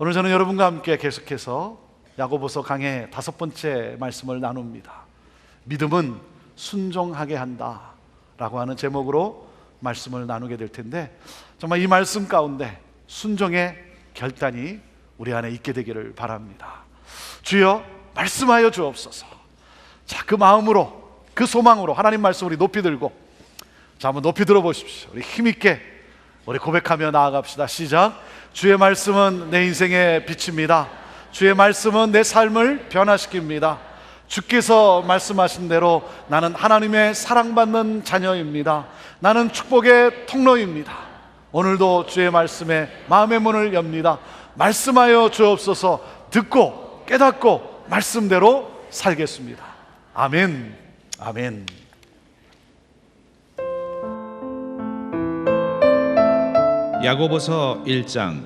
오늘 저는 여러분과 함께 계속해서 야고보서 강의 5번째 말씀을 나눕니다. 믿음은 순종하게 한다 라고 하는 제목으로 말씀을 나누게 될 텐데, 정말 이 말씀 가운데 순종의 결단이 우리 안에 있게 되기를 바랍니다. 주여 말씀하여 주옵소서. 자, 그 마음으로, 그 소망으로 하나님 말씀 우리 높이 들고, 자, 한번 높이 들어보십시오. 우리 힘있게 우리 고백하며 나아갑시다. 시작. 주의 말씀은 내 인생의 빛입니다. 주의 말씀은 내 삶을 변화시킵니다. 주께서 말씀하신 대로 나는 하나님의 사랑받는 자녀입니다. 나는 축복의 통로입니다. 오늘도 주의 말씀에 마음의 문을 엽니다. 말씀하여 주옵소서. 듣고 깨닫고 말씀대로 살겠습니다. 아멘. 아멘. 야고보서 1장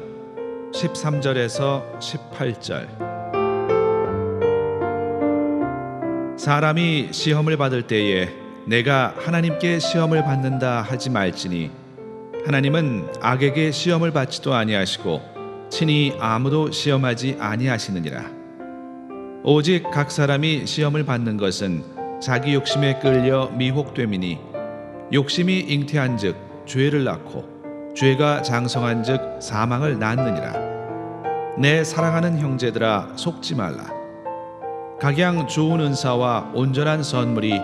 13절에서 18절. 사람이 시험을 받을 때에 내가 하나님께 시험을 받는다 하지 말지니 하나님은 악에게 시험을 받지도 아니하시고 친히 아무도 시험하지 아니하시느니라. 오직 각 사람이 시험을 받는 것은 자기 욕심에 끌려 미혹됨이니 욕심이 잉태한즉 죄를 낳고 죄가 장성한즉 사망을 낳느니라. 내 사랑하는 형제들아, 속지 말라. 각양 좋은 은사와 온전한 선물이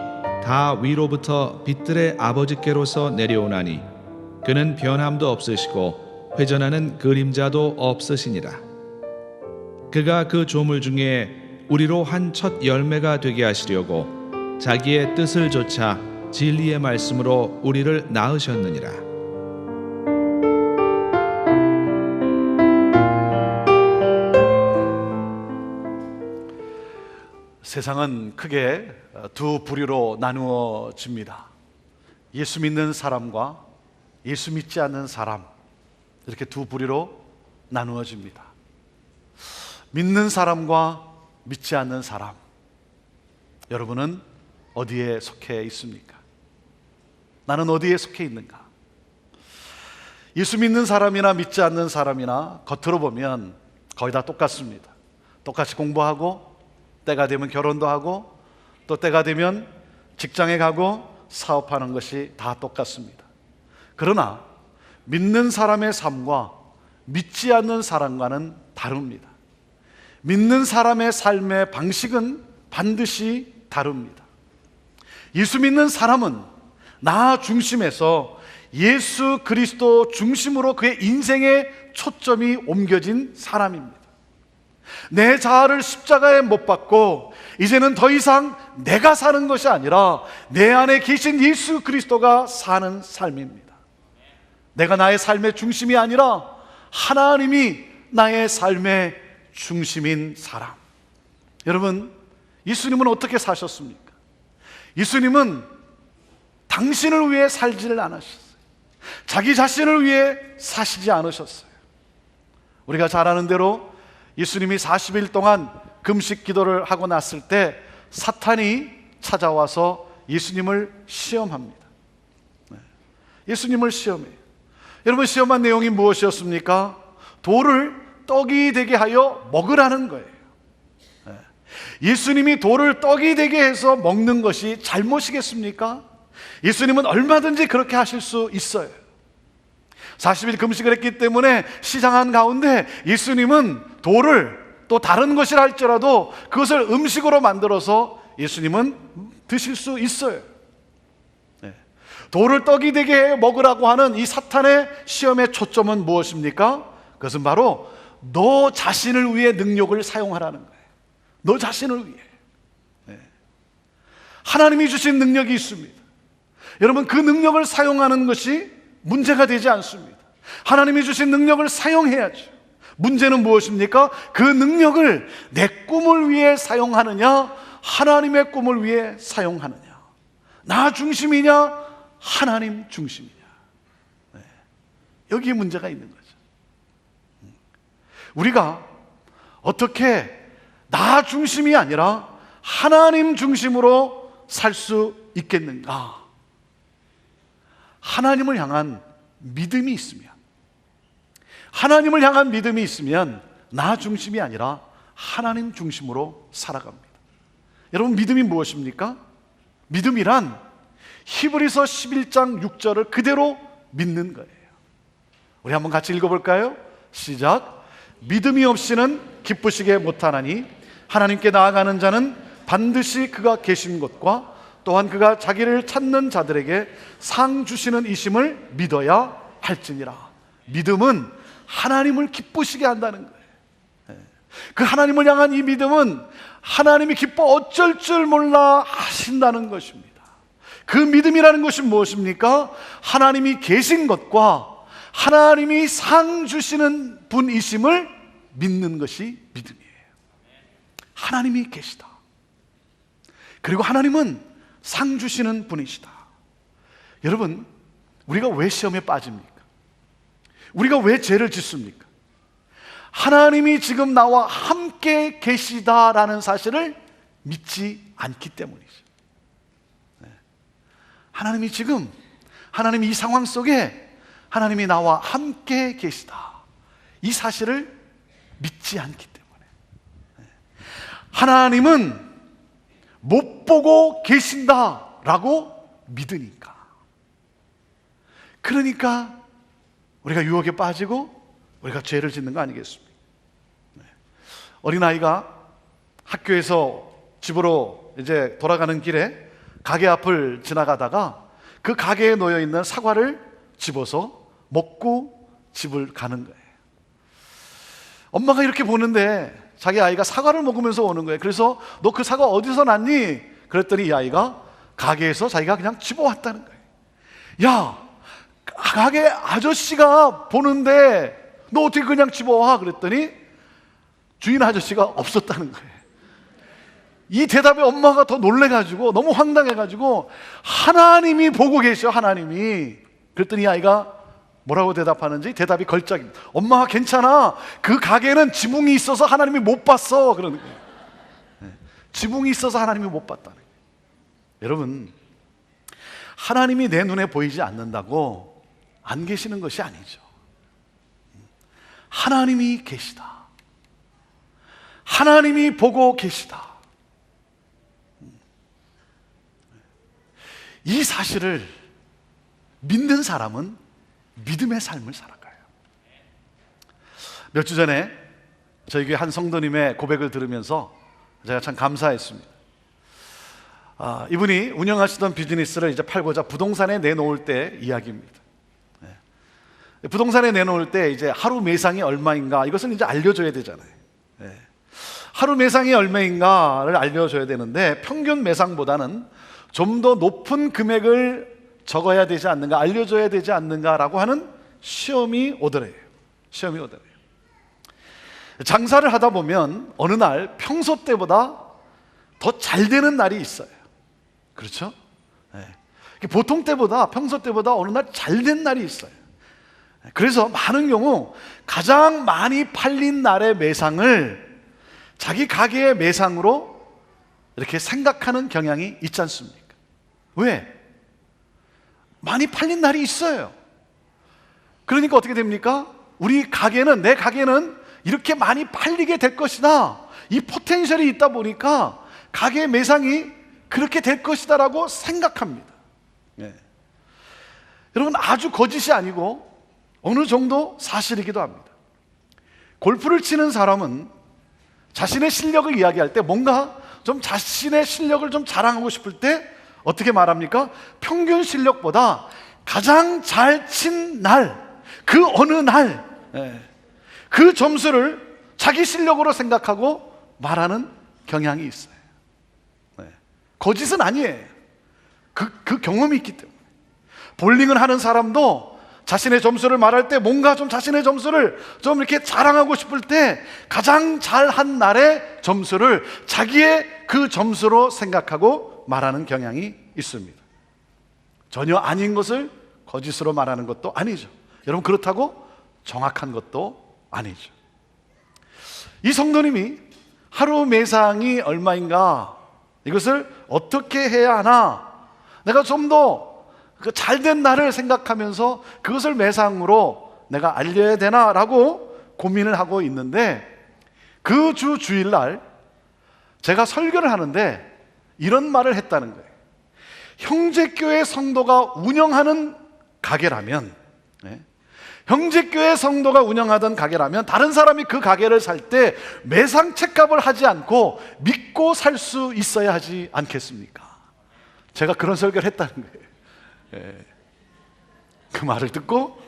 다 위로부터 빛들의 아버지께로서 내려오나니 그는 변함도 없으시고 회전하는 그림자도 없으시니라. 그가 그 조물 중에 우리로 한 첫 열매가 되게 하시려고 자기의 뜻을 조차 진리의 말씀으로 우리를 낳으셨느니라. 세상은 크게 두 부류로 나누어집니다. 예수 믿는 사람과 예수 믿지 않는 사람, 이렇게 두 부류로 나누어집니다. 믿는 사람과 믿지 않는 사람, 여러분은 어디에 속해 있습니까? 나는 어디에 속해 있는가? 예수 믿는 사람이나 믿지 않는 사람이나 겉으로 보면 거의 다 똑같습니다. 똑같이 공부하고, 때가 되면 결혼도 하고, 또 때가 되면 직장에 가고 사업하는 것이 다 똑같습니다. 그러나 믿는 사람의 삶과 믿지 않는 사람과는 다릅니다. 믿는 사람의 삶의 방식은 반드시 다릅니다. 예수 믿는 사람은 나 중심에서 예수 그리스도 중심으로 그의 인생의 초점이 옮겨진 사람입니다. 내 자아를 십자가에 못 박고 이제는 더 이상 내가 사는 것이 아니라 내 안에 계신 예수 그리스도가 사는 삶입니다. 내가 나의 삶의 중심이 아니라 하나님이 나의 삶의 중심인 사람. 여러분, 예수님은 어떻게 사셨습니까? 예수님은 당신을 위해 살지를 않으셨어요. 자기 자신을 위해 사시지 않으셨어요. 우리가 잘 아는 대로 예수님이 40일 동안 금식 기도를 하고 났을 때 사탄이 찾아와서 예수님을 시험합니다. 예수님을 시험해요. 여러분, 시험한 내용이 무엇이었습니까? 돌을 떡이 되게 하여 먹으라는 거예요. 예수님이 돌을 떡이 되게 해서 먹는 것이 잘못이겠습니까? 예수님은 얼마든지 그렇게 하실 수 있어요. 40일 금식을 했기 때문에 시장한 가운데 예수님은 돌을, 또 다른 것이라 할지라도 그것을 음식으로 만들어서 예수님은 드실 수 있어요. 돌을 떡이 되게 해 먹으라고 하는 이 사탄의 시험의 초점은 무엇입니까? 그것은 바로 너 자신을 위해 능력을 사용하라는 거예요. 너 자신을 위해. 하나님이 주신 능력이 있습니다. 여러분, 그 능력을 사용하는 것이 문제가 되지 않습니다. 하나님이 주신 능력을 사용해야죠. 문제는 무엇입니까? 그 능력을 내 꿈을 위해 사용하느냐, 하나님의 꿈을 위해 사용하느냐, 나 중심이냐, 하나님 중심이냐. 여기에 문제가 있는 거죠. 우리가 어떻게 나 중심이 아니라 하나님 중심으로 살 수 있겠는가? 하나님을 향한 믿음이 있으면, 하나님을 향한 믿음이 있으면 나 중심이 아니라 하나님 중심으로 살아갑니다. 여러분, 믿음이 무엇입니까? 믿음이란 히브리서 11장 6절을 그대로 믿는 거예요. 우리 한번 같이 읽어볼까요? 시작. 믿음이 없이는 기쁘시게 못하나니 하나님께 나아가는 자는 반드시 그가 계신 것과 또한 그가 자기를 찾는 자들에게 상 주시는 이심을 믿어야 할지니라. 믿음은 하나님을 기쁘시게 한다는 거예요. 그 하나님을 향한 이 믿음은 하나님이 기뻐 어쩔 줄 몰라 하신다는 것입니다. 그 믿음이라는 것이 무엇입니까? 하나님이 계신 것과 하나님이 상 주시는 분이심을 믿는 것이 믿음이에요. 하나님이 계시다. 그리고 하나님은 상 주시는 분이시다. 여러분, 우리가 왜 시험에 빠집니까? 우리가 왜 죄를 짓습니까? 하나님이 지금 나와 함께 계시다라는 사실을 믿지 않기 때문이죠. 하나님이 지금, 하나님이 이 상황 속에 하나님이 나와 함께 계시다, 이 사실을 믿지 않기 때문에. 하나님은 못 보고 계신다라고 믿으니까. 그러니까 우리가 유혹에 빠지고 우리가 죄를 짓는 거 아니겠습니까? 어린아이가 학교에서 집으로 이제 돌아가는 길에 가게 앞을 지나가다가 그 가게에 놓여 있는 사과를 집어서 먹고 집을 가는 거예요. 엄마가 이렇게 보는데 자기 아이가 사과를 먹으면서 오는 거예요. 그래서 너 그 사과 어디서 났니? 그랬더니 이 아이가 가게에서 자기가 그냥 집어왔다는 거예요. 야, 가게 아저씨가 보는데 너 어떻게 그냥 집어와? 그랬더니 주인 아저씨가 없었다는 거예요. 이 대답에 엄마가 더 놀래가지고 너무 황당해가지고 하나님이 보고 계셔, 하나님이. 그랬더니 이 아이가 뭐라고 대답하는지 대답이 걸작입니다. 엄마 괜찮아, 그 가게는 지붕이 있어서 하나님이 못 봤어. 그러는 거예요. 지붕이 있어서 하나님이 못 봤다는 거예요. 여러분, 하나님이 내 눈에 보이지 않는다고 안 계시는 것이 아니죠. 하나님이 계시다. 하나님이 보고 계시다. 이 사실을 믿는 사람은 믿음의 삶을 살아가요. 몇 주 전에 저희 교회 한 성도님의 고백을 들으면서 제가 참 감사했습니다. 이분이 운영하시던 비즈니스를 이제 팔고자 부동산에 내놓을 때 이야기입니다. 부동산에 내놓을 때 이제 하루 매상이 얼마인가, 이것은 이제 알려줘야 되잖아요. 하루 매상이 얼마인가를 알려줘야 되는데 평균 매상보다는 좀 더 높은 금액을 적어야 되지 않는가, 알려줘야 되지 않는가라고 하는 시험이 오더래요. 시험이 오더래요. 장사를 하다 보면 어느 날 평소 때보다 더 잘 되는 날이 있어요. 그렇죠? 보통 때보다, 평소 때보다 어느 날 잘 된 날이 있어요. 그래서 많은 경우 가장 많이 팔린 날의 매상을 자기 가게의 매상으로 이렇게 생각하는 경향이 있지 않습니까? 왜? 많이 팔린 날이 있어요. 그러니까 어떻게 됩니까? 우리 가게는, 내 가게는 이렇게 많이 팔리게 될 것이다, 이 포텐셜이 있다 보니까 가게 매상이 그렇게 될 것이다 라고 생각합니다. 여러분, 아주 거짓이 아니고 어느 정도 사실이기도 합니다. 골프를 치는 사람은 자신의 실력을 이야기할 때, 뭔가 좀 자신의 실력을 좀 자랑하고 싶을 때 어떻게 말합니까? 평균 실력보다 가장 잘 친 날, 그 어느 날, 그 점수를 자기 실력으로 생각하고 말하는 경향이 있어요. 거짓은 아니에요. 그 경험이 있기 때문에. 볼링을 하는 사람도 자신의 점수를 말할 때 뭔가 좀 자신의 점수를 좀 이렇게 자랑하고 싶을 때 가장 잘한 날의 점수를 자기의 그 점수로 생각하고 말하는 경향이 있습니다. 전혀 아닌 것을 거짓으로 말하는 것도 아니죠. 여러분, 그렇다고 정확한 것도 아니죠. 이 성도님이 하루 매상이 얼마인가, 이것을 어떻게 해야 하나, 내가 좀 더 그 잘된 날을 생각하면서 그것을 매상으로 내가 알려야 되나라고 고민을 하고 있는데, 그 주 주일날 제가 설교를 하는데 이런 말을 했다는 거예요. 형제교회 성도가 운영하는 가게라면, 형제교회 성도가 운영하던 가게라면 다른 사람이 그 가게를 살 때 매상 책값을 하지 않고 믿고 살 수 있어야 하지 않겠습니까? 제가 그런 설교를 했다는 거예요. 그 말을 듣고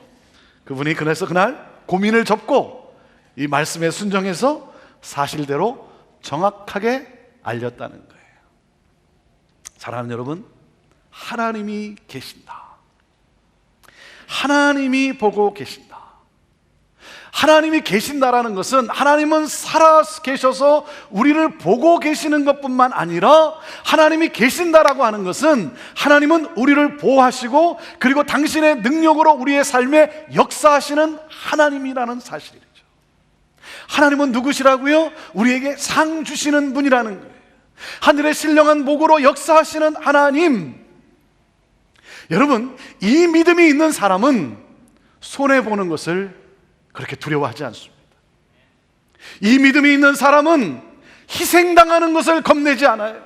그분이 그래서 그날 고민을 접고 이 말씀에 순종해서 사실대로 정확하게 알렸다는 거예요. 사랑하는 여러분, 하나님이 계신다. 하나님이 보고 계신다. 하나님이 계신다라는 것은 하나님은 살아 계셔서 우리를 보고 계시는 것뿐만 아니라 하나님이 계신다라고 하는 것은 하나님은 우리를 보호하시고 그리고 당신의 능력으로 우리의 삶에 역사하시는 하나님이라는 사실이죠. 하나님은 누구시라고요? 우리에게 상 주시는 분이라는 거예요. 하늘의 신령한 목으로 역사하시는 하나님. 여러분, 이 믿음이 있는 사람은 손해보는 것을 그렇게 두려워하지 않습니다. 이 믿음이 있는 사람은 희생당하는 것을 겁내지 않아요.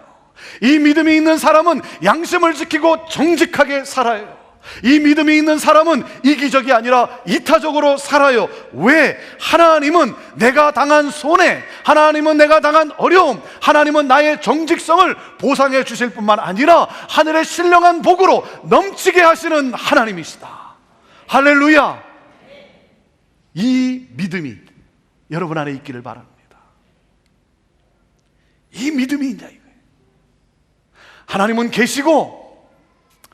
이 믿음이 있는 사람은 양심을 지키고 정직하게 살아요. 이 믿음이 있는 사람은 이기적이 아니라 이타적으로 살아요. 왜? 하나님은 내가 당한 손해, 하나님은 내가 당한 어려움, 하나님은 나의 정직성을 보상해 주실 뿐만 아니라 하늘의 신령한 복으로 넘치게 하시는 하나님이시다. 할렐루야. 이 믿음이 여러분 안에 있기를 바랍니다. 이 믿음이 있냐 이거예요. 하나님은 계시고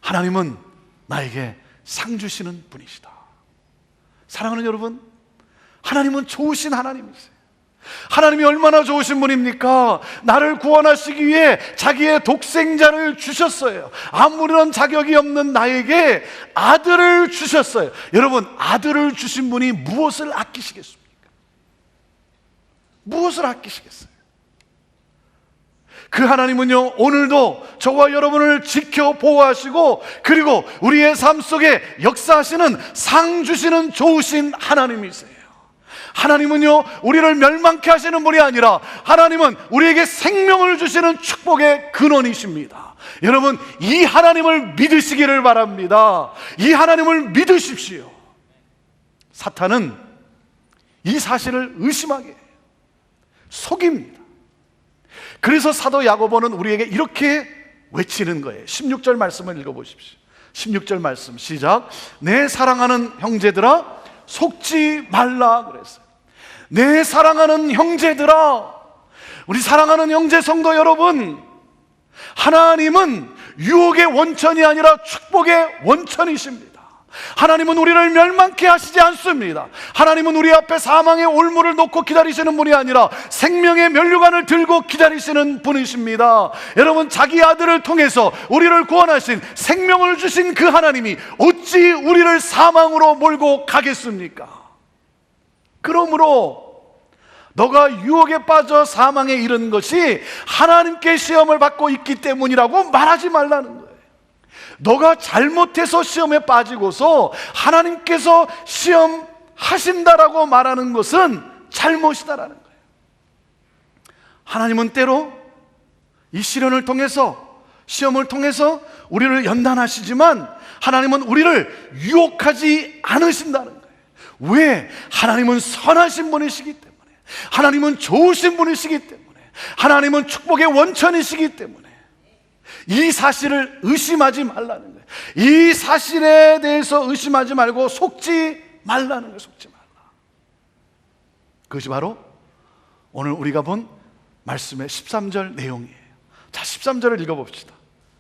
하나님은 나에게 상 주시는 분이시다. 사랑하는 여러분, 하나님은 좋으신 하나님이세요. 하나님이 얼마나 좋으신 분입니까? 나를 구원하시기 위해 자기의 독생자를 주셨어요. 아무런 자격이 없는 나에게 아들을 주셨어요. 여러분, 아들을 주신 분이 무엇을 아끼시겠습니까? 무엇을 아끼시겠어요? 그 하나님은요, 오늘도 저와 여러분을 지켜 보호하시고 그리고 우리의 삶 속에 역사하시는 상 주시는 좋으신 하나님이세요. 하나님은요, 우리를 멸망케 하시는 분이 아니라 하나님은 우리에게 생명을 주시는 축복의 근원이십니다. 여러분, 이 하나님을 믿으시기를 바랍니다. 이 하나님을 믿으십시오. 사탄은 이 사실을 의심하게 해요. 속입니다. 그래서 사도 야고보는 우리에게 이렇게 외치는 거예요. 16절 말씀을 읽어보십시오. 16절 말씀 시작. 내 사랑하는 형제들아 속지 말라 그랬어요. 내 사랑하는 형제들아, 우리 사랑하는 형제 성도 여러분, 하나님은 유혹의 원천이 아니라 축복의 원천이십니다. 하나님은 우리를 멸망케 하시지 않습니다. 하나님은 우리 앞에 사망의 올무를 놓고 기다리시는 분이 아니라 생명의 면류관을 들고 기다리시는 분이십니다. 여러분, 자기 아들을 통해서 우리를 구원하신 생명을 주신 그 하나님이 어찌 우리를 사망으로 몰고 가겠습니까? 그러므로 너가 유혹에 빠져 사망에 이른 것이 하나님께 시험을 받고 있기 때문이라고 말하지 말라는 거예요. 너가 잘못해서 시험에 빠지고서 하나님께서 시험하신다라고 말하는 것은 잘못이다라는 거예요. 하나님은 때로 이 시련을 통해서, 시험을 통해서 우리를 연단하시지만 하나님은 우리를 유혹하지 않으신다는 거예요. 왜? 하나님은 선하신 분이시기 때문에, 하나님은 좋으신 분이시기 때문에, 하나님은 축복의 원천이시기 때문에 이 사실을 의심하지 말라는 거예요. 이 사실에 대해서 의심하지 말고 속지 말라는 거예요. 속지 말라. 그것이 바로 오늘 우리가 본 말씀의 13절 내용이에요. 자, 13절을 읽어봅시다.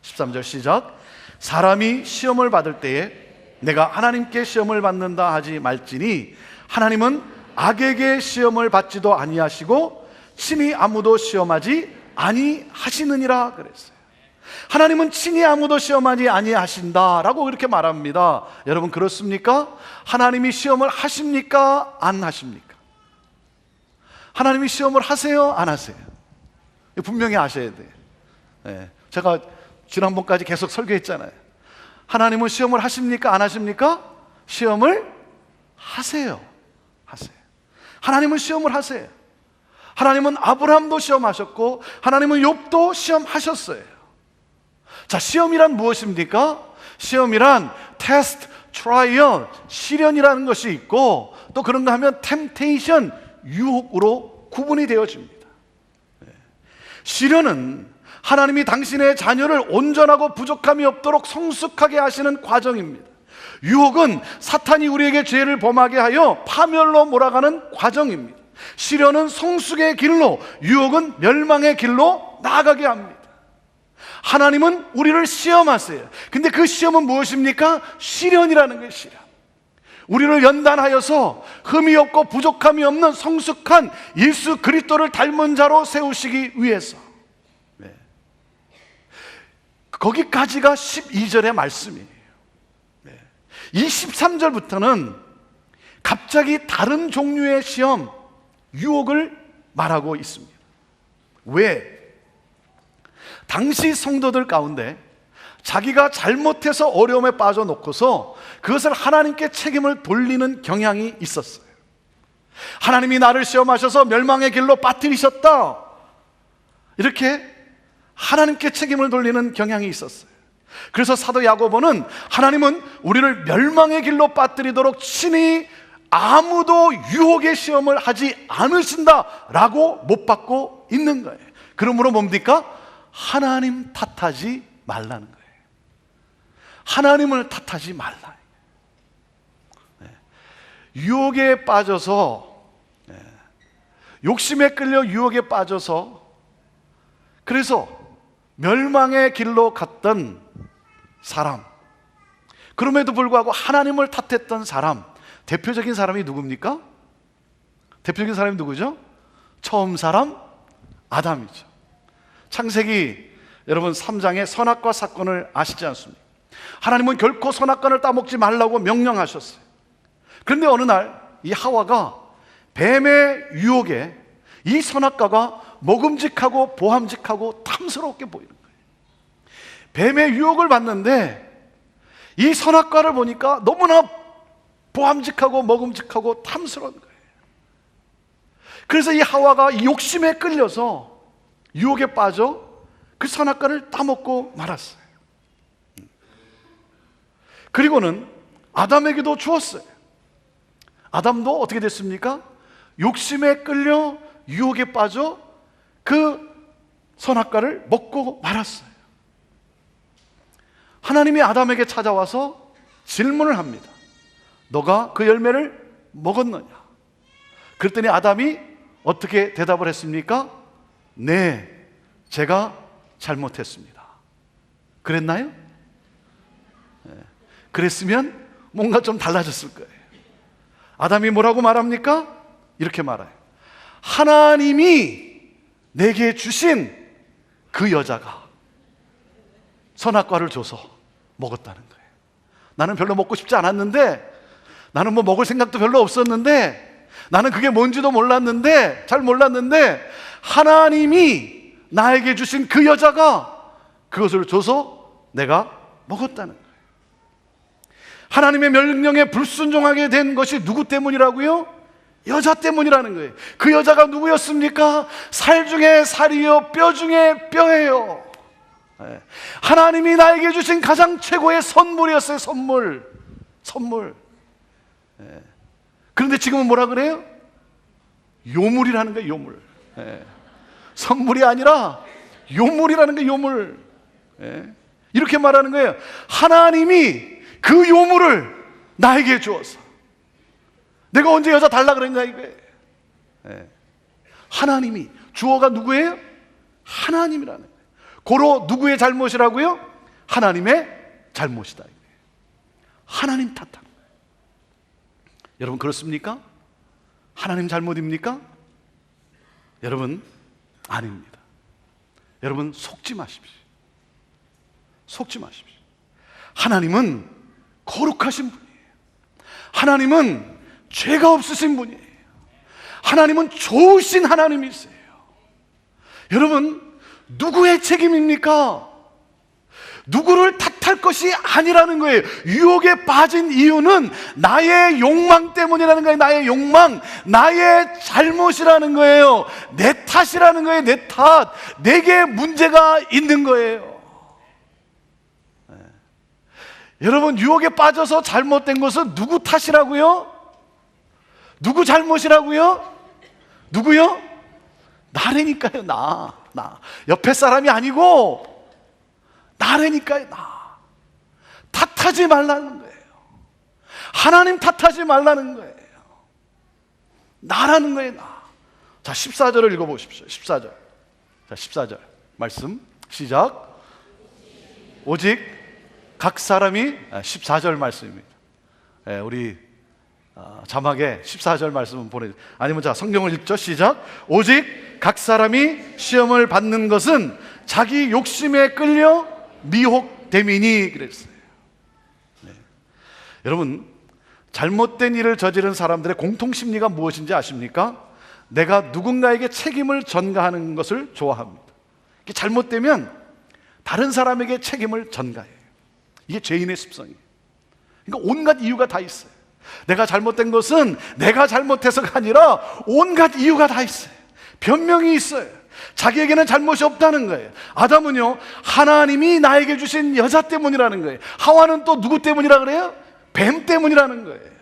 13절 시작. 사람이 시험을 받을 때에 내가 하나님께 시험을 받는다 하지 말지니 하나님은 악에게 시험을 받지도 아니하시고 친히 아무도 시험하지 아니하시느니라 그랬어요. 하나님은 친히 아무도 시험하지 아니하신다라고 이렇게 말합니다. 여러분, 그렇습니까? 하나님이 시험을 하십니까? 안 하십니까? 하나님이 시험을 하세요? 안 하세요? 분명히 아셔야 돼요. 제가 지난번까지 계속 설교했잖아요. 하나님은 시험을 하십니까? 안 하십니까? 시험을 하세요. 하세요. 하나님은 시험을 하세요. 하나님은 아브라함도 시험하셨고 하나님은 욥도 시험하셨어요. 자, 시험이란 무엇입니까? 시험이란 테스트, 트라이얼, 시련이라는 것이 있고 또 그런가 하면 템테이션, 유혹으로 구분이 되어집니다. 시련은 하나님이 당신의 자녀를 온전하고 부족함이 없도록 성숙하게 하시는 과정입니다. 유혹은 사탄이 우리에게 죄를 범하게 하여 파멸로 몰아가는 과정입니다. 시련은 성숙의 길로, 유혹은 멸망의 길로 나아가게 합니다. 하나님은 우리를 시험하세요. 근데 그 시험은 무엇입니까? 시련이라는 거예요. 시련. 우리를 연단하여서 흠이 없고 부족함이 없는 성숙한 예수 그리스도를 닮은 자로 세우시기 위해서. 네. 거기까지가 12절의 말씀이에요. 네. 이 13절부터는 갑자기 다른 종류의 시험, 유혹을 말하고 있습니다. 왜? 당시 성도들 가운데 자기가 잘못해서 어려움에 빠져놓고서 그것을 하나님께 책임을 돌리는 경향이 있었어요. 하나님이 나를 시험하셔서 멸망의 길로 빠뜨리셨다, 이렇게 하나님께 책임을 돌리는 경향이 있었어요. 그래서 사도 야고보는 하나님은 우리를 멸망의 길로 빠뜨리도록 친히 아무도 유혹의 시험을 하지 않으신다라고 못 받고 있는 거예요. 그러므로 뭡니까? 하나님 탓하지 말라는 거예요. 하나님을 탓하지 말라. 유혹에 빠져서, 욕심에 끌려 유혹에 빠져서 그래서 멸망의 길로 갔던 사람, 그럼에도 불구하고 하나님을 탓했던 사람, 대표적인 사람이 누굽니까? 대표적인 사람이 누구죠? 처음 사람 아담이죠. 창세기 여러분 3장의 선악과 사건을 아시지 않습니까? 하나님은 결코 선악과를 따먹지 말라고 명령하셨어요. 그런데 어느 날 이 하와가 뱀의 유혹에 이 선악과가 먹음직하고 보함직하고 탐스럽게 보이는 거예요. 뱀의 유혹을 받는데 이 선악과를 보니까 너무나 보함직하고 먹음직하고 탐스러운 거예요. 그래서 이 하와가 이 욕심에 끌려서 유혹에 빠져 그 선악과를 따먹고 말았어요. 그리고는 아담에게도 주었어요. 아담도 어떻게 됐습니까? 욕심에 끌려 유혹에 빠져 그 선악과를 먹고 말았어요. 하나님이 아담에게 찾아와서 질문을 합니다. 너가 그 열매를 먹었느냐? 그랬더니 아담이 어떻게 대답을 했습니까? 네, 제가 잘못했습니다. 그랬나요? 네. 그랬으면 뭔가 좀 달라졌을 거예요. 아담이 뭐라고 말합니까? 이렇게 말해요. 하나님이 내게 주신 그 여자가 선악과를 줘서 먹었다는 거예요. 나는 별로 먹고 싶지 않았는데, 나는 뭐 먹을 생각도 별로 없었는데, 나는 그게 뭔지도 몰랐는데, 잘 몰랐는데 하나님이 나에게 주신 그 여자가 그것을 줘서 내가 먹었다는 거예요. 하나님의 명령에 불순종하게 된 것이 누구 때문이라고요? 여자 때문이라는 거예요. 그 여자가 누구였습니까? 살 중에 살이요, 뼈 중에 뼈예요. 하나님이 나에게 주신 가장 최고의 선물이었어요. 선물. 그런데 지금은 뭐라 그래요? 요물이라는 거예요. 요물. 선물이 아니라 요물이라는 거예요. 요물. 이렇게 말하는 거예요. 하나님이 그 요물을 나에게 주어서, 내가 언제 여자 달라 그랬냐 이거예요. 하나님이, 주어가 누구예요? 하나님이라는 거예요. 고로 누구의 잘못이라고요? 하나님의 잘못이다. 하나님 탓하는 거예요. 여러분 그렇습니까? 하나님 잘못입니까? 여러분 아닙니다. 여러분 속지 마십시오. 속지 마십시오. 하나님은 거룩하신 분이에요. 하나님은 죄가 없으신 분이에요. 하나님은 좋으신 하나님이세요. 여러분 누구의 책임입니까? 누구를 탓할 것이 아니라는 거예요. 유혹에 빠진 이유는 나의 욕망 때문이라는 거예요. 나의 욕망, 나의 잘못이라는 거예요. 내 탓이라는 거예요. 내 탓. 내게 문제가 있는 거예요. 네. 여러분, 유혹에 빠져서 잘못된 것은 누구 탓이라고요? 누구 잘못이라고요? 누구요? 나라니까요. 나. 옆에 사람이 아니고 나라니까요. 나. 탓하지 말라는 거예요. 하나님 탓하지 말라는 거예요. 나라는 거예요. 나. 자, 14절을 읽어보십시오. 14절. 자, 14절 말씀 시작. 오직 각 사람이 14절 말씀입니다. 우리 자막에 14절 말씀은 아니면 자, 성경을 읽죠. 시작. 오직 각 사람이 시험을 받는 것은 자기 욕심에 끌려 미혹됨이니 그랬어요. 네. 여러분, 잘못된 일을 저지른 사람들의 공통심리가 무엇인지 아십니까? 내가 누군가에게 책임을 전가하는 것을 좋아합니다. 이게 잘못되면 다른 사람에게 책임을 전가해요. 이게 죄인의 습성이에요. 그러니까 온갖 이유가 다 있어요. 내가 잘못된 것은 내가 잘못해서가 아니라 온갖 이유가 다 있어요. 변명이 있어요. 자기에게는 잘못이 없다는 거예요. 아담은요, 하나님이 나에게 주신 여자 때문이라는 거예요. 하와는 또 누구 때문이라 그래요? 뱀 때문이라는 거예요.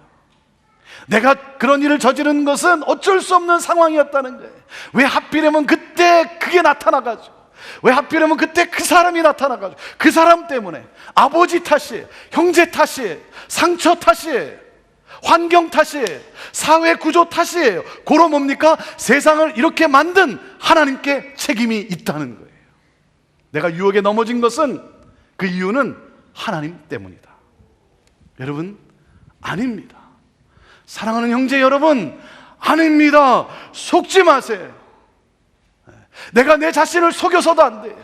내가 그런 일을 저지른 것은 어쩔 수 없는 상황이었다는 거예요. 왜 하필이면 그때 그게 나타나가지고, 왜 하필이면 그때 그 사람이 나타나가지고, 그 사람 때문에 아버지 탓이에요, 형제 탓이에요, 상처 탓이에요, 환경 탓이에요, 사회 구조 탓이에요. 고로 뭡니까? 세상을 이렇게 만든 하나님께 책임이 있다는 거예요. 내가 유혹에 넘어진 것은 그 이유는 하나님 때문이다. 여러분, 아닙니다. 사랑하는 형제 여러분, 아닙니다. 속지 마세요. 내가 내 자신을 속여서도 안 돼요.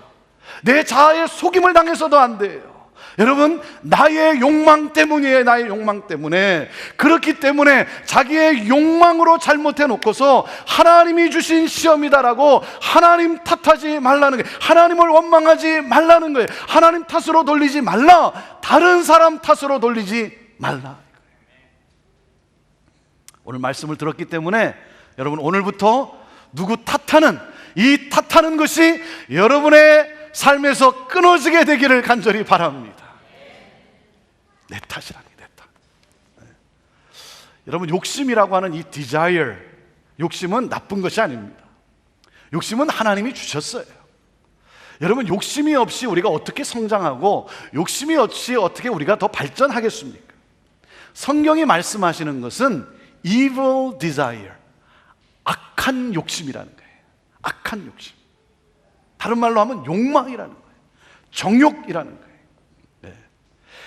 내 자아에 속임을 당해서도 안 돼요. 여러분, 나의 욕망 때문이에요. 나의 욕망 때문에. 그렇기 때문에 자기의 욕망으로 잘못해 놓고서 하나님이 주신 시험이다라고 하나님 탓하지 말라는 거예요. 하나님을 원망하지 말라는 거예요. 하나님 탓으로 돌리지 말라. 다른 사람 탓으로 돌리지 말라. 오늘 말씀을 들었기 때문에 여러분, 오늘부터 누구 탓하는, 이 탓하는 것이 여러분의 삶에서 끊어지게 되기를 간절히 바랍니다. 내 탓이라니, 내 탓. 네. 여러분, 욕심이라고 하는 이 desire, 욕심은 나쁜 것이 아닙니다. 욕심은 하나님이 주셨어요. 여러분, 욕심이 없이 우리가 어떻게 성장하고 욕심이 없이 어떻게 우리가 더 발전하겠습니까? 성경이 말씀하시는 것은 evil desire, 악한 욕심이라는 거예요. 악한 욕심. 다른 말로 하면 욕망이라는 거예요. 정욕이라는 거예요. 네.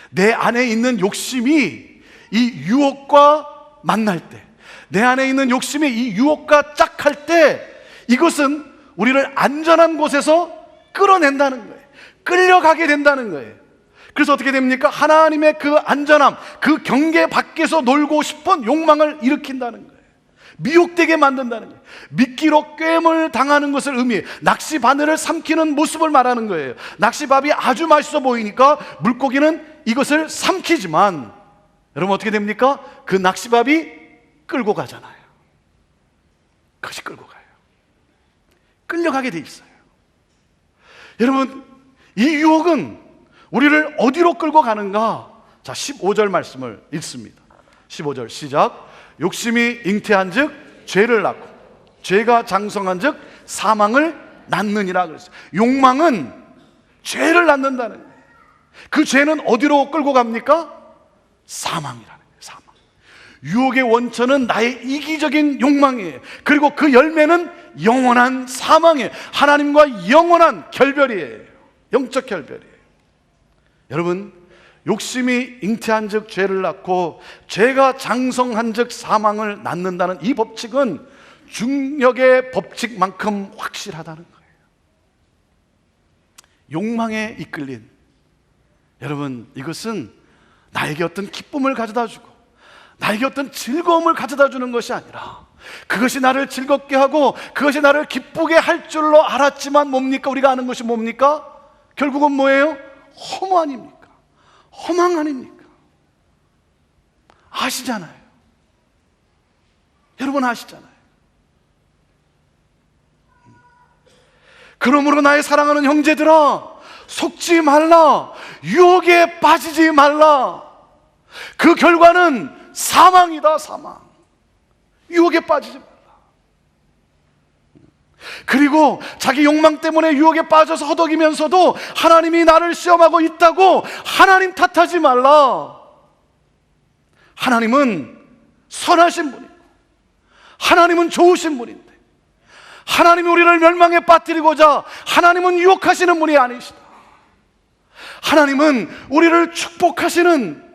내 안에 있는 욕심이 이 유혹과 만날 때, 내 안에 있는 욕심이 이 유혹과 짝할 때, 이것은 우리를 안전한 곳에서 끌어낸다는 거예요. 끌려가게 된다는 거예요. 그래서 어떻게 됩니까? 하나님의 그 안전함, 그 경계 밖에서 놀고 싶은 욕망을 일으킨다는 거예요. 미혹되게 만든다는 거예요. 미끼로 꿰물 당하는 것을 의미해요. 낚시 바늘을 삼키는 모습을 말하는 거예요. 낚시밥이 아주 맛있어 보이니까 물고기는 이것을 삼키지만, 여러분 어떻게 됩니까? 그 낚시밥이 끌고 가잖아요. 그것이 끌고 가요. 끌려가게 돼 있어요. 여러분, 이 유혹은 우리를 어디로 끌고 가는가? 자, 15절 말씀을 읽습니다. 15절 시작. 욕심이 잉태한 즉 죄를 낳고 죄가 장성한 즉 사망을 낳느니라 그랬어요. 욕망은 죄를 낳는다는 거예요. 그 죄는 어디로 끌고 갑니까? 사망이라는 거예요. 사망. 유혹의 원천은 나의 이기적인 욕망이에요. 그리고 그 열매는 영원한 사망이에요. 하나님과 영원한 결별이에요. 영적 결별이에요. 여러분, 욕심이 잉태한 즉 죄를 낳고 죄가 장성한 즉 사망을 낳는다는 이 법칙은 중력의 법칙만큼 확실하다는 거예요. 욕망에 이끌린, 여러분, 이것은 나에게 어떤 기쁨을 가져다 주고 나에게 어떤 즐거움을 가져다 주는 것이 아니라, 그것이 나를 즐겁게 하고 그것이 나를 기쁘게 할 줄로 알았지만 뭡니까? 우리가 아는 것이 뭡니까? 결국은 뭐예요? 허무 아닙니까? 허망 아닙니까? 아시잖아요. 여러분 아시잖아요. 그러므로 나의 사랑하는 형제들아, 속지 말라. 유혹에 빠지지 말라. 그 결과는 사망이다, 사망. 유혹에 빠지지 말라. 그리고 자기 욕망 때문에 유혹에 빠져서 허덕이면서도 하나님이 나를 시험하고 있다고 하나님 탓하지 말라. 하나님은 선하신 분이고 하나님은 좋으신 분인데, 하나님이 우리를 멸망에 빠뜨리고자 하나님은 유혹하시는 분이 아니시다. 하나님은 우리를 축복하시는,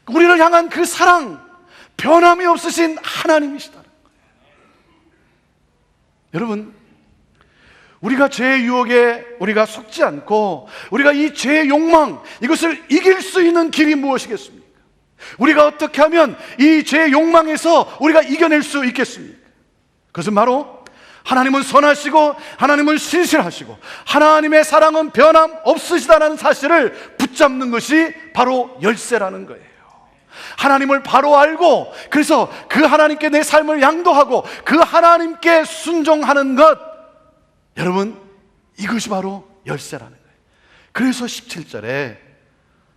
우리를 향한 그 사랑, 변함이 없으신 하나님이시다는 거예요. 여러분, 우리가 죄의 유혹에 우리가 속지 않고 우리가 이 죄의 욕망, 이것을 이길 수 있는 길이 무엇이겠습니까? 우리가 어떻게 하면 이 죄의 욕망에서 우리가 이겨낼 수 있겠습니까? 그것은 바로 하나님은 선하시고 하나님은 신실하시고 하나님의 사랑은 변함 없으시다는 사실을 붙잡는 것이 바로 열쇠라는 거예요. 하나님을 바로 알고, 그래서 그 하나님께 내 삶을 양도하고 그 하나님께 순종하는 것, 여러분, 이것이 바로 열쇠라는 거예요. 그래서 17절에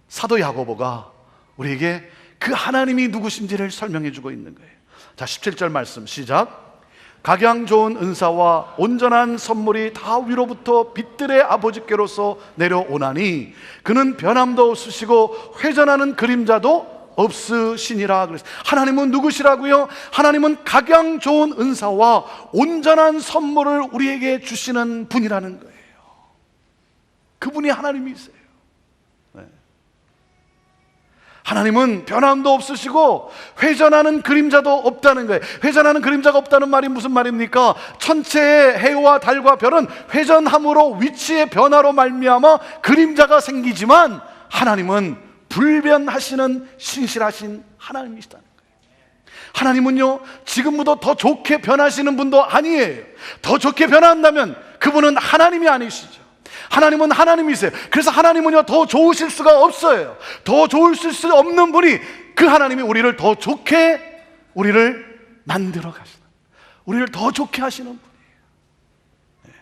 사도 야고보가 우리에게 그 하나님이 누구신지를 설명해 주고 있는 거예요. 자, 17절 말씀 시작. 각양 좋은 은사와 온전한 선물이 다 위로부터 빛들의 아버지께로서 내려오나니 그는 변함도 없으시고 회전하는 그림자도 없으시니라. 그래서 하나님은 누구시라고요? 하나님은 각양 좋은 은사와 온전한 선물을 우리에게 주시는 분이라는 거예요. 그분이 하나님이세요. 하나님은 변함도 없으시고 회전하는 그림자도 없다는 거예요. 회전하는 그림자가 없다는 말이 무슨 말입니까? 천체의 해와 달과 별은 회전함으로 위치의 변화로 말미암아 그림자가 생기지만 하나님은 불변하시는 신실하신 하나님이시다는 거예요. 하나님은요, 지금보다 더 좋게 변하시는 분도 아니에요. 더 좋게 변한다면 그분은 하나님이 아니시죠. 하나님은 하나님이세요. 그래서 하나님은요, 더 좋으실 수가 없어요. 더 좋으실 수 없는 분이, 그 하나님이 우리를 더 좋게, 우리를 만들어 가시는, 우리를 더 좋게 하시는 분이에요.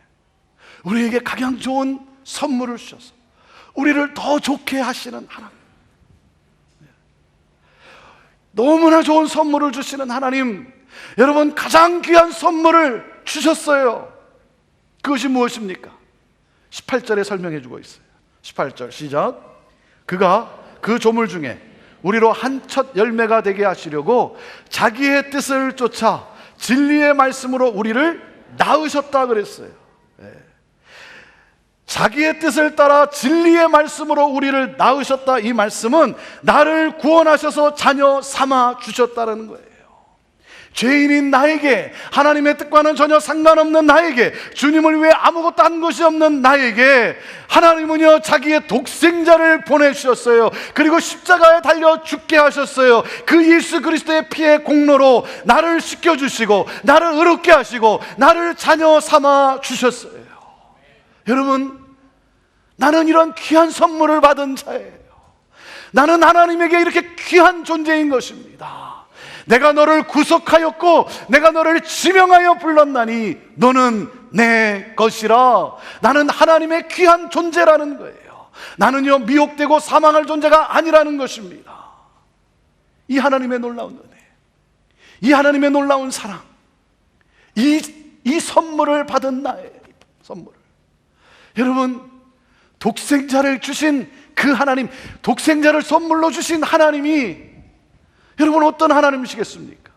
우리에게 가장 좋은 선물을 주셔서 우리를 더 좋게 하시는 하나님, 너무나 좋은 선물을 주시는 하나님, 여러분, 가장 귀한 선물을 주셨어요. 그것이 무엇입니까? 18절에 설명해 주고 있어요. 18절 시작. 그가 그 조물 중에 우리로 한 첫 열매가 되게 하시려고 자기의 뜻을 쫓아 진리의 말씀으로 우리를 낳으셨다 그랬어요. 자기의 뜻을 따라 진리의 말씀으로 우리를 낳으셨다, 이 말씀은 나를 구원하셔서 자녀 삼아 주셨다는 거예요. 죄인인 나에게, 하나님의 뜻과는 전혀 상관없는 나에게, 주님을 위해 아무것도 한 것이 없는 나에게 하나님은요, 자기의 독생자를 보내주셨어요. 그리고 십자가에 달려 죽게 하셨어요. 그 예수 그리스도의 피의 공로로 나를 씻겨주시고 나를 의롭게 하시고 나를 자녀 삼아 주셨어요. 여러분, 나는 이런 귀한 선물을 받은 자예요. 나는 하나님에게 이렇게 귀한 존재인 것입니다. 내가 너를 구속하였고 내가 너를 지명하여 불렀나니 너는 내 것이라. 나는 하나님의 귀한 존재라는 거예요. 나는요, 미혹되고 사망할 존재가 아니라는 것입니다. 이 하나님의 놀라운 은혜, 이 하나님의 놀라운 사랑, 이 선물을 받은 나의 선물을, 여러분, 독생자를 주신 그 하나님, 독생자를 선물로 주신 하나님이 여러분 어떤 하나님이시겠습니까?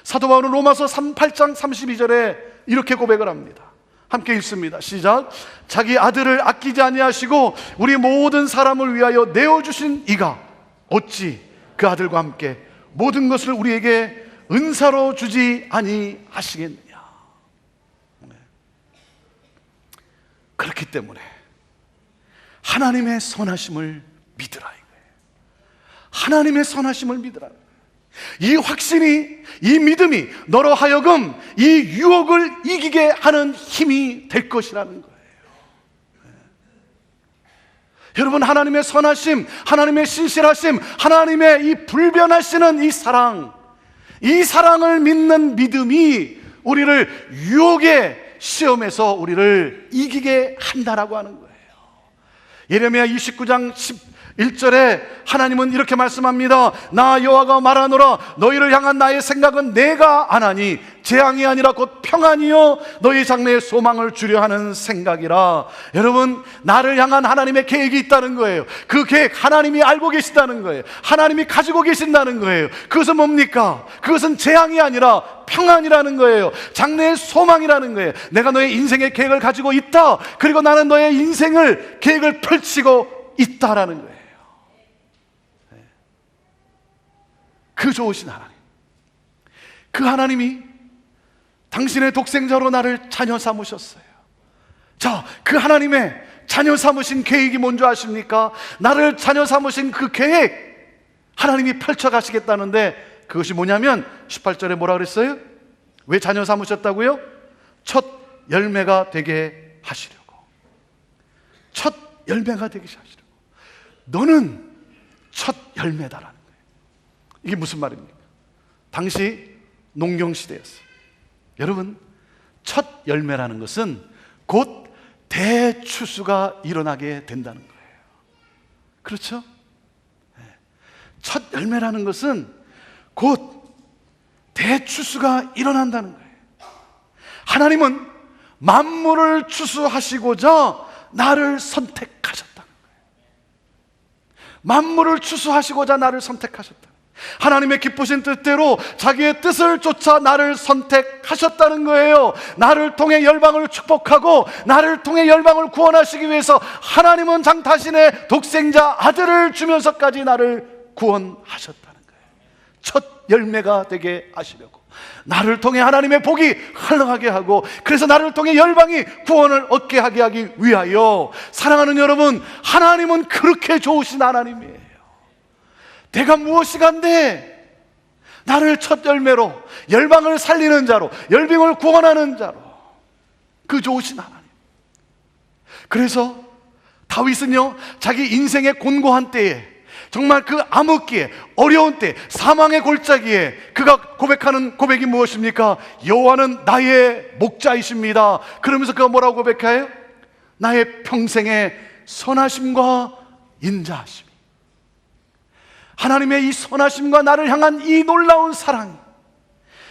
사도 바울은 로마서 8장 32절에 이렇게 고백을 합니다. 함께 읽습니다. 시작. 자기 아들을 아끼지 아니하시고 우리 모든 사람을 위하여 내어주신 이가 어찌 그 아들과 함께 모든 것을 우리에게 은사로 주지 아니하시겠느냐. 그렇기 때문에 하나님의 선하심을 믿으라 이거예요. 하나님의 선하심을 믿으라. 이 확신이, 이 믿음이 너로 하여금 이 유혹을 이기게 하는 힘이 될 것이라는 거예요. 여러분, 하나님의 선하심, 하나님의 신실하심, 하나님의 이 불변하시는 이 사랑을 믿는 믿음이 우리를 유혹의 시험에서 우리를 이기게 한다라고 하는 거예요. 예레미야 29장 11절에 하나님은 이렇게 말씀합니다. 나 여호와가 말하노라. 너희를 향한 나의 생각은 내가 아나니 재앙이 아니라 곧 평안이요 너희 장래에 소망을 주려 하는 생각이라. 여러분, 나를 향한 하나님의 계획이 있다는 거예요. 그 계획 하나님이 알고 계시다는 거예요. 하나님이 가지고 계신다는 거예요. 그것은 뭡니까? 그것은 재앙이 아니라 평안이라는 거예요. 장래의 소망이라는 거예요. 내가 너의 인생의 계획을 가지고 있다. 그리고 나는 너의 인생을 계획을 펼치고 있다라는 거예요. 그 좋으신 하나님, 그 하나님이 당신의 독생자로 나를 자녀 삼으셨어요. 자, 그 하나님의 자녀 삼으신 계획이 뭔지 아십니까? 나를 자녀 삼으신 그 계획 하나님이 펼쳐가시겠다는데, 그것이 뭐냐면 18절에 뭐라 그랬어요? 왜 자녀 삼으셨다고요? 첫 열매가 되게 하시려고. 첫 열매가 되게 하시려고. 너는 첫 열매다라는 거예요. 이게 무슨 말입니까? 당시 농경시대였어요. 여러분, 첫 열매라는 것은 곧 대추수가 일어나게 된다는 거예요. 그렇죠? 첫 열매라는 것은 곧 대추수가 일어난다는 거예요. 하나님은 만물을 추수하시고자 나를 선택하셨다는 거예요. 만물을 추수하시고자 나를 선택하셨다. 하나님의 기쁘신 뜻대로 자기의 뜻을 쫓아 나를 선택하셨다는 거예요. 나를 통해 열방을 축복하고 나를 통해 열방을 구원하시기 위해서 하나님은 자신의 독생자 아들을 주면서까지 나를 구원하셨다는 거예요. 첫 열매가 되게 하시려고, 나를 통해 하나님의 복이 흘러가게 하고, 그래서 나를 통해 열방이 구원을 얻게 하기 위하여. 사랑하는 여러분, 하나님은 그렇게 좋으신 하나님이에요. 내가 무엇이간데 나를 첫 열매로, 열방을 살리는 자로, 열방을 구원하는 자로, 그 좋으신 하나님. 그래서 다윗은요, 자기 인생의 곤고한 때에, 정말 그 암흑기에, 어려운 때, 사망의 골짜기에 그가 고백하는 고백이 무엇입니까? 여호와는 나의 목자이십니다. 그러면서 그가 뭐라고 고백해요? 나의 평생의 선하심과 인자하심. 하나님의 이 선하심과 나를 향한 이 놀라운 사랑,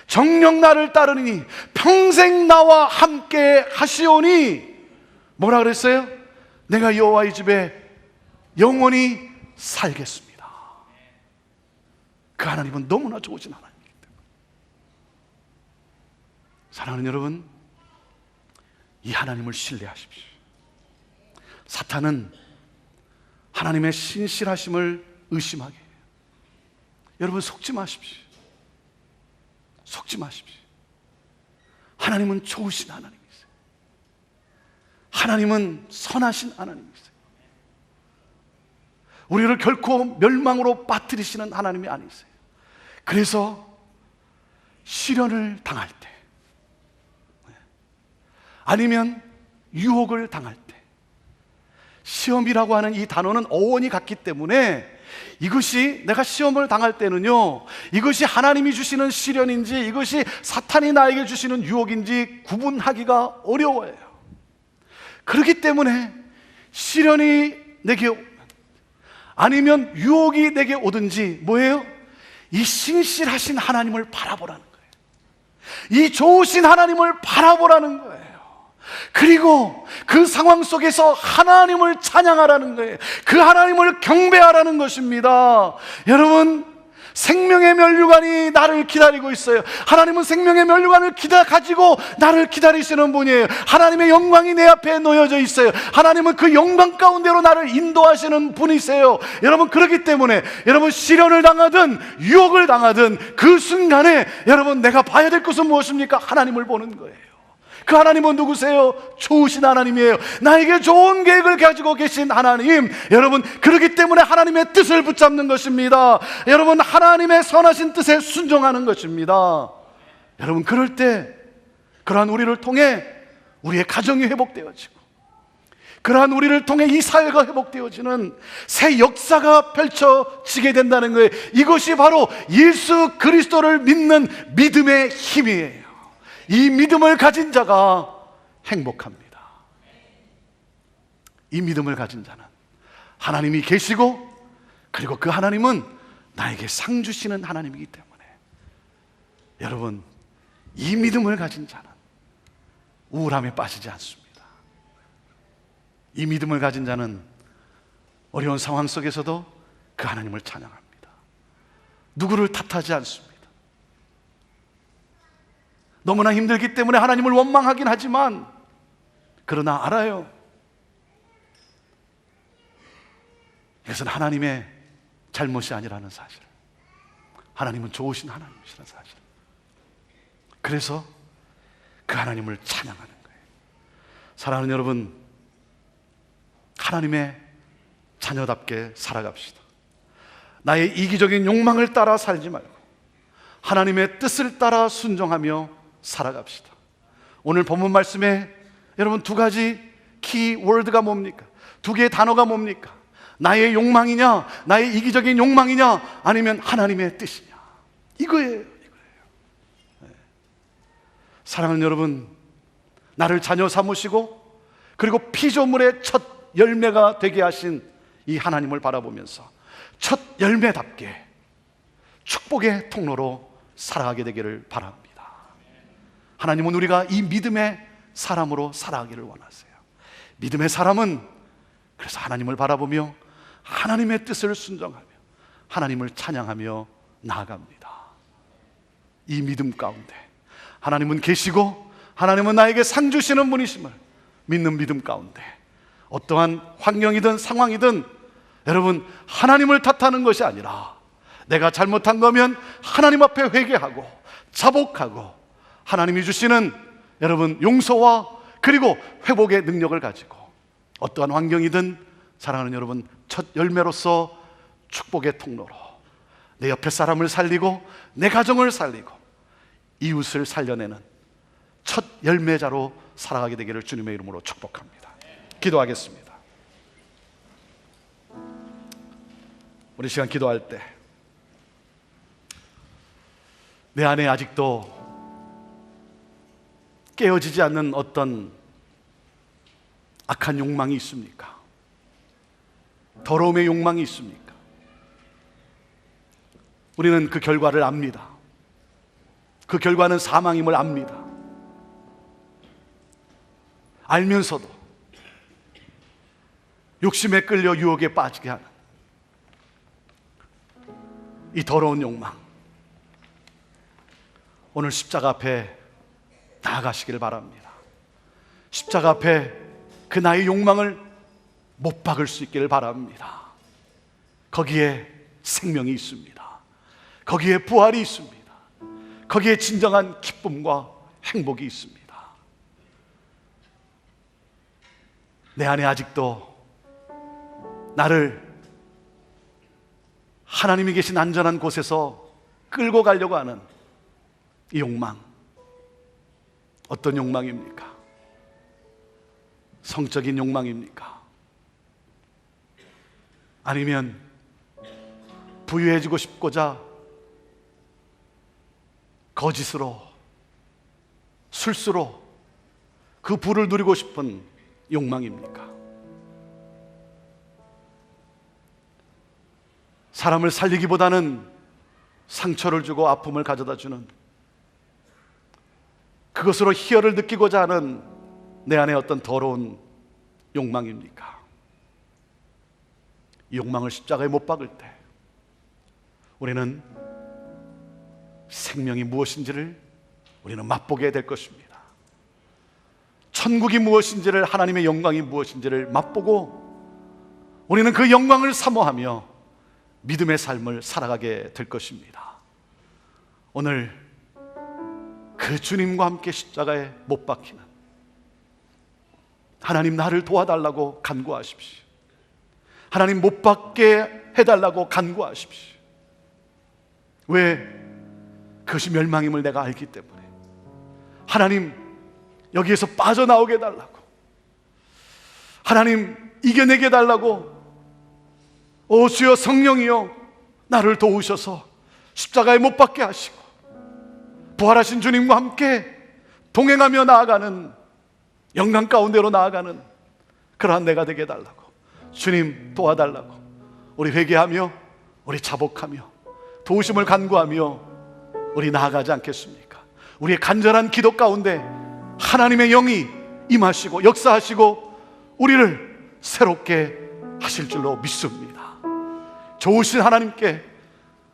정녕 나를 따르니 평생 나와 함께 하시오니, 뭐라 그랬어요? 내가 여호와의 집에 영원히 살겠습니다. 그 하나님은 너무나 좋으신 하나님이기 때문에. 사랑하는 여러분, 이 하나님을 신뢰하십시오. 사탄은 하나님의 신실하심을 의심하게 해요. 여러분, 속지 마십시오. 속지 마십시오. 하나님은 좋으신 하나님이세요. 하나님은 선하신 하나님이세요. 우리를 결코 멸망으로 빠뜨리시는 하나님이 아니세요. 그래서 시련을 당할 때, 아니면 유혹을 당할 때, 시험이라고 하는 이 단어는 어원이 같기 때문에 이것이 내가 시험을 당할 때는요, 이것이 하나님이 주시는 시련인지 이것이 사탄이 나에게 주시는 유혹인지 구분하기가 어려워요. 그렇기 때문에 시련이 내게 아니면 유혹이 내게 오든지 뭐예요? 이 신실하신 하나님을 바라보라는 거예요. 이 좋으신 하나님을 바라보라는 거예요. 그리고 그 상황 속에서 하나님을 찬양하라는 거예요. 그 하나님을 경배하라는 것입니다. 여러분, 생명의 면류관이 나를 기다리고 있어요. 하나님은 생명의 면류관을 가지고 나를 기다리시는 분이에요. 하나님의 영광이 내 앞에 놓여져 있어요. 하나님은 그 영광 가운데로 나를 인도하시는 분이세요. 여러분, 그렇기 때문에 여러분, 시련을 당하든 유혹을 당하든 그 순간에 여러분, 내가 봐야 될 것은 무엇입니까? 하나님을 보는 거예요. 그 하나님은 누구세요? 좋으신 하나님이에요. 나에게 좋은 계획을 가지고 계신 하나님. 여러분, 그렇기 때문에 하나님의 뜻을 붙잡는 것입니다. 여러분, 하나님의 선하신 뜻에 순종하는 것입니다. 여러분, 그럴 때 그러한 우리를 통해 우리의 가정이 회복되어지고, 그러한 우리를 통해 이 사회가 회복되어지는 새 역사가 펼쳐지게 된다는 거예요. 이것이 바로 예수 그리스도를 믿는 믿음의 힘이에요. 이 믿음을 가진 자가 행복합니다. 이 믿음을 가진 자는 하나님이 계시고, 그리고 그 하나님은 나에게 상 주시는 하나님이기 때문에, 여러분, 이 믿음을 가진 자는 우울함에 빠지지 않습니다. 이 믿음을 가진 자는 어려운 상황 속에서도 그 하나님을 찬양합니다. 누구를 탓하지 않습니다. 너무나 힘들기 때문에 하나님을 원망하긴 하지만, 그러나 알아요, 이것은 하나님의 잘못이 아니라는 사실, 하나님은 좋으신 하나님이시라는 사실. 그래서 그 하나님을 찬양하는 거예요. 사랑하는 여러분, 하나님의 자녀답게 살아갑시다. 나의 이기적인 욕망을 따라 살지 말고 하나님의 뜻을 따라 순종하며 살아갑시다. 오늘 본문 말씀에 여러분 두 가지 키워드가 뭡니까? 두 개의 단어가 뭡니까? 나의 욕망이냐, 나의 이기적인 욕망이냐, 아니면 하나님의 뜻이냐, 이거예요. 사랑하는 여러분, 나를 자녀 삼으시고 그리고 피조물의 첫 열매가 되게 하신 이 하나님을 바라보면서 첫 열매답게 축복의 통로로 살아가게 되기를 바랍니다. 하나님은 우리가 이 믿음의 사람으로 살아가기를 원하세요. 믿음의 사람은 그래서 하나님을 바라보며 하나님의 뜻을 순종하며 하나님을 찬양하며 나아갑니다. 이 믿음 가운데 하나님은 계시고 하나님은 나에게 상 주시는 분이심을 믿는 믿음 가운데 어떠한 환경이든 상황이든 여러분, 하나님을 탓하는 것이 아니라 내가 잘못한 거면 하나님 앞에 회개하고 자복하고 하나님이 주시는 여러분 용서와 그리고 회복의 능력을 가지고 어떠한 환경이든 사랑하는 여러분, 첫 열매로서 축복의 통로로 내 옆에 사람을 살리고 내 가정을 살리고 이웃을 살려내는 첫 열매자로 살아가게 되기를 주님의 이름으로 축복합니다. 기도하겠습니다. 우리 시간 기도할 때 내 안에 아직도 깨어지지 않는 어떤 악한 욕망이 있습니까? 더러움의 욕망이 있습니까? 우리는 그 결과를 압니다. 그 결과는 사망임을 압니다. 알면서도 욕심에 끌려 유혹에 빠지게 하는 이 더러운 욕망, 오늘 십자가 앞에 나아가시길 바랍니다. 십자가 앞에 그 나의 욕망을 못 박을 수 있기를 바랍니다. 거기에 생명이 있습니다. 거기에 부활이 있습니다. 거기에 진정한 기쁨과 행복이 있습니다. 내 안에 아직도 나를 하나님이 계신 안전한 곳에서 끌고 가려고 하는 이 욕망, 어떤 욕망입니까? 성적인 욕망입니까? 아니면 부유해지고 싶고자 거짓으로, 술수로 그 부를 누리고 싶은 욕망입니까? 사람을 살리기보다는 상처를 주고 아픔을 가져다 주는, 그것으로 희열을 느끼고자 하는 내 안에 어떤 더러운 욕망입니까? 이 욕망을 십자가에 못 박을 때 우리는 생명이 무엇인지를 우리는 맛보게 될 것입니다. 천국이 무엇인지를, 하나님의 영광이 무엇인지를 맛보고 우리는 그 영광을 사모하며 믿음의 삶을 살아가게 될 것입니다. 오늘 그 주님과 함께 십자가에 못 박히는, 하나님 나를 도와달라고 간구하십시오. 하나님 못 박게 해달라고 간구하십시오. 왜? 그것이 멸망임을 내가 알기 때문에. 하나님 여기에서 빠져나오게 해달라고, 하나님 이겨내게 달라고 오 주여 성령이여 나를 도우셔서 십자가에 못 박게 하시고 부활하신 주님과 함께 동행하며 나아가는 영광 가운데로 나아가는 그러한 내가 되게 해달라고 주님 도와달라고 우리 회개하며 우리 자복하며 도우심을 간구하며 우리 나아가지 않겠습니까? 우리의 간절한 기도 가운데 하나님의 영이 임하시고 역사하시고 우리를 새롭게 하실 줄로 믿습니다. 좋으신 하나님께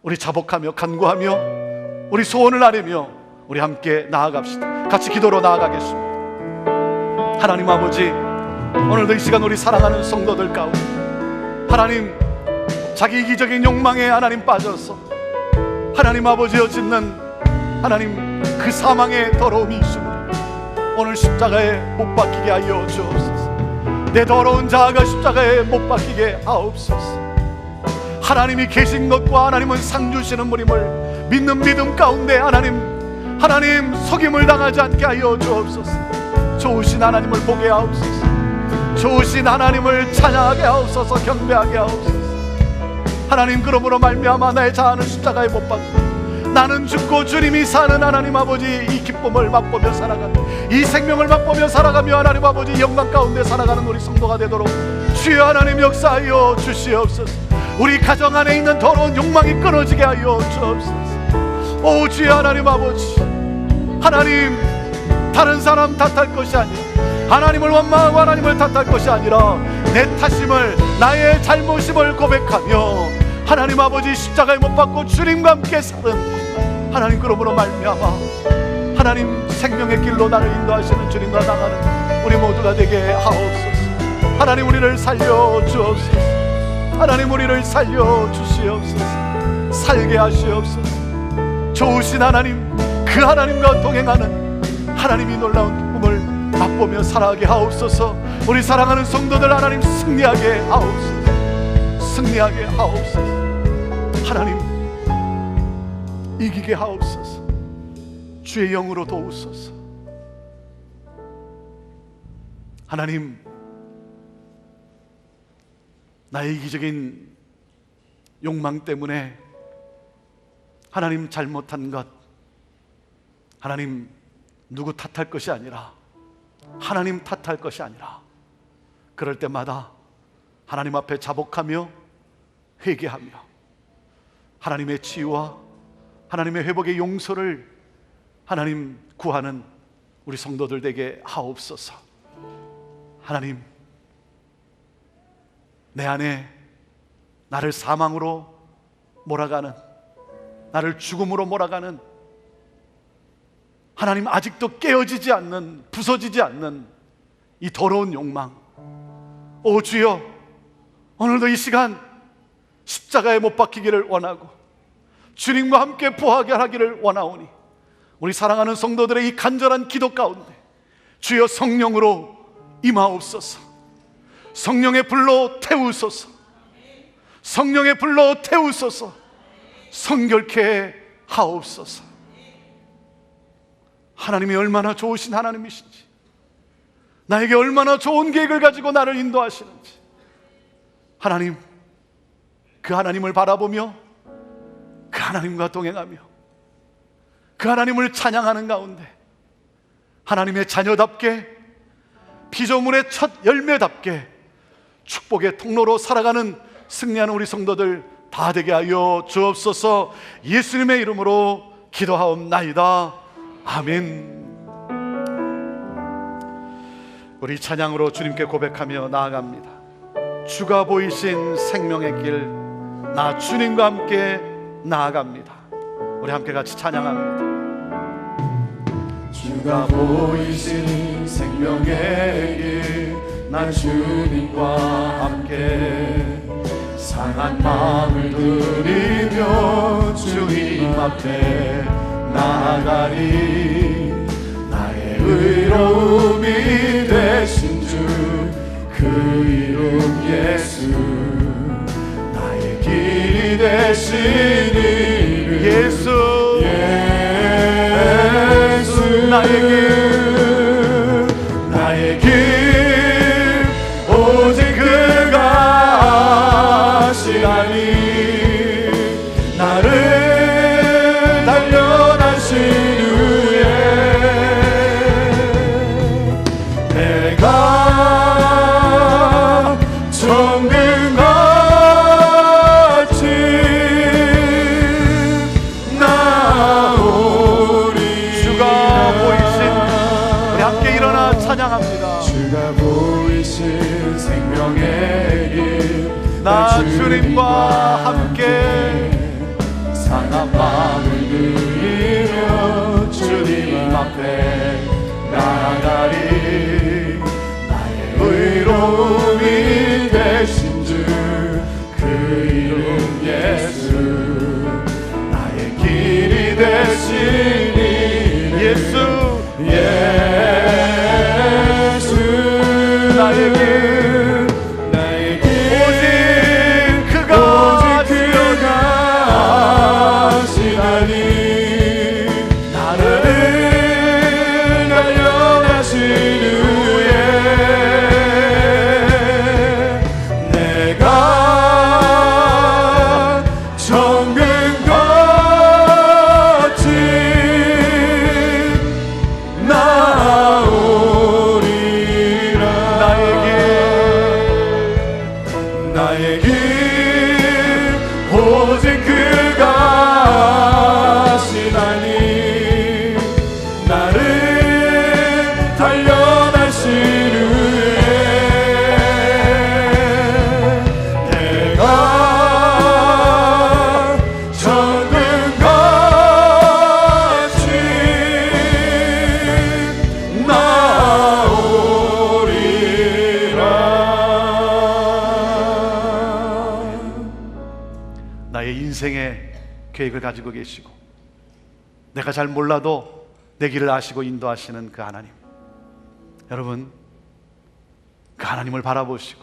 우리 자복하며 간구하며 우리 소원을 아뢰며 우리 함께 나아갑시다. 같이 기도로 나아가겠습니다. 하나님 아버지, 오늘도 이 시간 우리 사랑하는 성도들 가운데 하나님 자기 이기적인 욕망에 하나님 빠져서 하나님 아버지여 짓는 하나님 그 사망의 더러움이 있습니다. 오늘 십자가에 못 박히게 하여 주옵소서. 내 더러운 자아가 십자가에 못 박히게 하옵소서. 하나님이 계신 것과 하나님은 상 주시는 분임을 믿는 믿음 가운데 하나님 속임을 당하지 않게 하여 주옵소서. 좋으신 하나님을 보게 하옵소서. 좋으신 하나님을 찬양하게 하옵소서. 경배하게 하옵소서. 하나님 그러므로 말미암아 나의 자아는 십자가에 못 박고 나는 죽고 주님이 사는 하나님 아버지 이 기쁨을 맛보며 살아가는 이 생명을 맛보며 살아가며 하나님 아버지 영광 가운데 살아가는 우리 성도가 되도록 주여 하나님 역사하여 주시옵소서. 우리 가정 안에 있는 더러운 욕망이 끊어지게 하여 주옵소서. 오 주여 하나님 아버지, 하나님 다른 사람 탓할 것이 아니라 하나님을 원망하고 하나님을 탓할 것이 아니라 내 탓임을 나의 잘못임을 고백하며 하나님 아버지 십자가에 못 박고 주님과 함께 사는 하나님 그러므로 말미암아 하나님 생명의 길로 나를 인도하시는 주님과 나가는 우리 모두가 되게 하옵소서. 하나님 우리를 살려 주옵소서. 하나님 우리를 살려 주시옵소서. 살게 하시옵소서. 좋으신 하나님 그 하나님과 동행하는 하나님이 놀라운 기쁨을 맛보며 살아가게 하옵소서. 우리 사랑하는 성도들 하나님 승리하게 하옵소서. 승리하게 하옵소서. 하나님 이기게 하옵소서. 주의 영으로 도우소서. 하나님 나의 이기적인 욕망 때문에 하나님 잘못한 것 하나님 누구 탓할 것이 아니라 하나님 탓할 것이 아니라 그럴 때마다 하나님 앞에 자복하며 회개하며 하나님의 치유와 하나님의 회복의 용서를 하나님 구하는 우리 성도들 되게 하옵소서. 하나님 내 안에 나를 사망으로 몰아가는 나를 죽음으로 몰아가는 하나님 아직도 깨어지지 않는 부서지지 않는 이 더러운 욕망 오 주여 오늘도 이 시간 십자가에 못 박히기를 원하고 주님과 함께 부하게 하기를 원하오니 우리 사랑하는 성도들의 이 간절한 기도 가운데 주여 성령으로 임하옵소서. 성령의 불로 태우소서. 성령의 불로 태우소서. 성결케 하옵소서. 하나님이 얼마나 좋으신 하나님이신지 나에게 얼마나 좋은 계획을 가지고 나를 인도하시는지 하나님 그 하나님을 바라보며 그 하나님과 동행하며 그 하나님을 찬양하는 가운데 하나님의 자녀답게 피조물의 첫 열매답게 축복의 통로로 살아가는 승리하는 우리 성도들 다 되게 하여 주옵소서. 예수님의 이름으로 기도하옵나이다. 아멘. 우리 찬양으로 주님께 고백하며 나아갑니다. 주가 보이신 생명의 길, 나 주님과 함께 나아갑니다. 우리 함께 같이 찬양합니다. 주가 보이신 생명의 길, 나 주님과 함께 상한 마음을 들이며 주님 앞에 나아가리. 나의 의로움이 되신 주 그 이름 예수, 나의 길이 되신 이름 예수 나의 길, 나의 길, 오 찬양합니다. 주가 보이신 생명의 길 나 주님과 함께 상한 마음을 들이며 주님 앞에 나아가리. 나의 의로움이 되신 주 그 이름 예수, 나의 길이 되신 이름 예수, 예수, 나의 길, 나의 길 오직 그가 하시나니 나를 달려가신 후에 내가 정금같이 나오리라. 나의 길 오직 그가 하시나니 나를 달려다신 후에 내가 정금같이 나오리라. 나의 인생의 계획을 가지고 계시고 내가 잘 몰라도 내 길을 아시고 인도하시는 그 하나님, 여러분 그 하나님을 바라보시고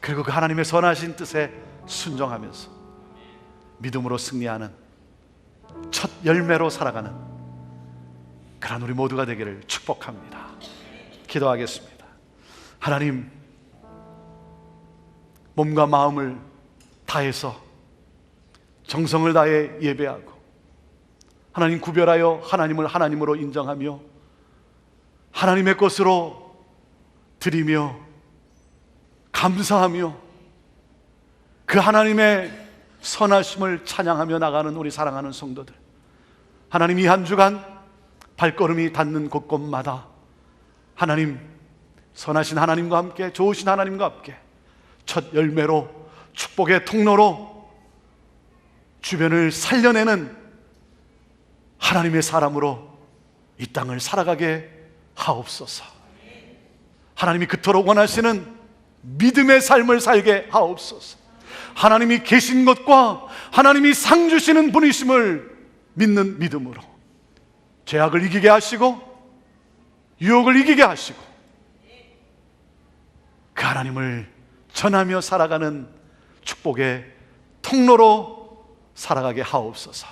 그리고 그 하나님의 선하신 뜻에 순종하면서 믿음으로 승리하는 첫 열매로 살아가는 그런 우리 모두가 되기를 축복합니다. 기도하겠습니다. 하나님, 몸과 마음을 다해서 정성을 다해 예배하고 하나님 구별하여 하나님을 하나님으로 인정하며 하나님의 것으로 드리며 감사하며 그 하나님의 선하심을 찬양하며 나가는 우리 사랑하는 성도들, 하나님 이 한 주간 발걸음이 닿는 곳곳마다 하나님 선하신 하나님과 함께, 좋으신 하나님과 함께 첫 열매로 축복의 통로로 주변을 살려내는 하나님의 사람으로 이 땅을 살아가게 하옵소서. 하나님이 그토록 원하시는 믿음의 삶을 살게 하옵소서. 하나님이 계신 것과 하나님이 상 주시는 분이심을 믿는 믿음으로 죄악을 이기게 하시고 유혹을 이기게 하시고 그 하나님을 전하며 살아가는 축복의 통로로 살아가게 하옵소서.